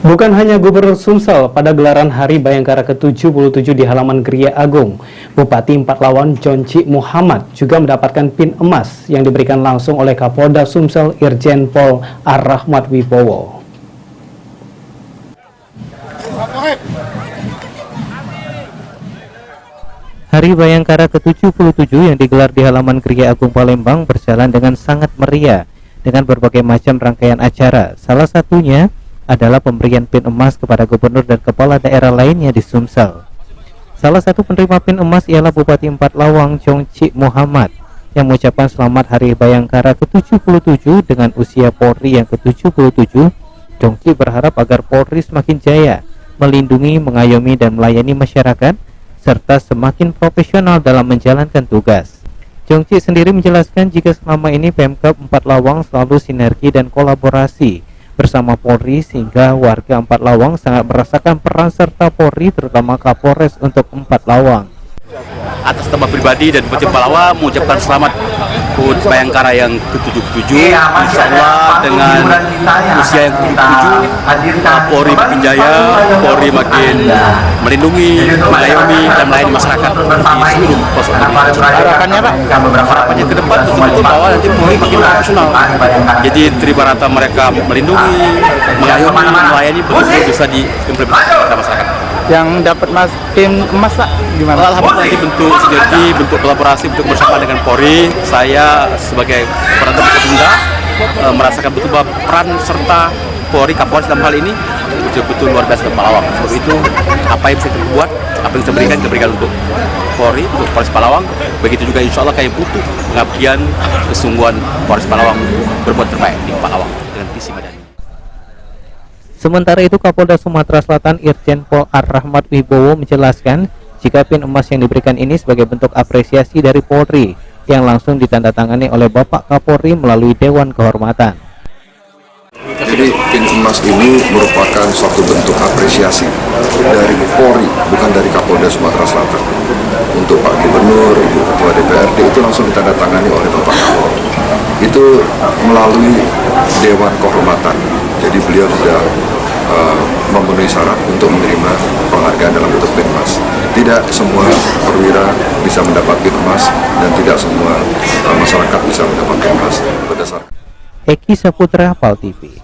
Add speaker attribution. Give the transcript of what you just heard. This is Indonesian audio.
Speaker 1: Bukan hanya Gubernur Sumsel, pada gelaran Hari Bayangkara ke-77 di halaman Geria Agung, Bupati Empatlawan Jonci Muhammad juga mendapatkan pin emas yang diberikan langsung oleh Kapolda Sumsel Irjen Pol Ar-Rahmat Wibowo.
Speaker 2: Hari Bayangkara ke-77 yang digelar di halaman Geria Agung Palembang berjalan dengan sangat meriah dengan berbagai macam rangkaian acara. Salah satunya adalah pemberian pin emas kepada gubernur dan kepala daerah lainnya di Sumsel. Salah satu penerima pin emas ialah Bupati Empatlawan Jonci Muhammad yang mengucapkan selamat Hari Bayangkara ke-77 dengan usia Polri yang ke-77. Jonci berharap agar Polri semakin jaya melindungi, mengayomi dan melayani masyarakat serta semakin profesional dalam menjalankan tugas. Jonci sendiri menjelaskan jika selama ini Pemkab Empatlawan selalu sinergi dan kolaborasi bersama Polri sehingga warga Empatlawan sangat merasakan peran serta Polri terutama Kapolres untuk Empatlawan.
Speaker 3: Atas nama pribadi dan Bupati Empatlawan mengucapkan selamat HUT Bayangkara yang ke-77. Insya Allah dengan usia yang ke-77 Polri makin jaya, Polri makin melindungi, mengayomi dan melayani masyarakat di seluruh pos Indonesia.
Speaker 4: Harapannya Pak?
Speaker 3: Harapannya ke depan betul-betul bahwa nanti Polri makin profesional. Jadi tribarata mereka melindungi, mengayomi, melayani betul-betul bisa diimplementasikan kepada masyarakat.
Speaker 4: Yang dapat pin emas Pak gimana?
Speaker 3: Alhamdulillah nanti bentuk sinergi, bentuk kolaborasi, bentuk bersama dengan Polri. Saya sebagai perantau Bunda merasakan betul bahwa peran serta Polri Kapolres dalam hal ini betul-betul luar biasa Empatlawan. Sebab itu apa yang bisa kita buat, apa yang kita berikan untuk Polri, untuk Polres Empatlawan. Begitu juga insya Allah kami butuh pengabdian, kesungguhan Polres Empatlawan berbuat terbaik di Empatlawan dengan visi madani.
Speaker 2: Sementara itu Kapolda Sumatera Selatan Irjen Pol Ar-Rahmat Wibowo menjelaskan jika pin emas yang diberikan ini sebagai bentuk apresiasi dari Polri yang langsung ditandatangani oleh Bapak Kapolri melalui Dewan Kehormatan.
Speaker 5: Jadi pin emas ini merupakan suatu bentuk apresiasi dari Polri, bukan dari Kapolda Sumatera Selatan. Untuk Pak Gubernur, Ibu Ketua DPRD itu langsung ditandatangani oleh Bapak Kapolri. Itu melalui Dewan Kehormatan. Jadi beliau sudah memenuhi syarat untuk menerima penghargaan dalam bentuk pin emas. Tidak semua perwira bisa mendapat pin emas dan tidak semua masyarakat bisa mendapat pin emas berdasarkan.
Speaker 2: Eki Saputra, PAL TV.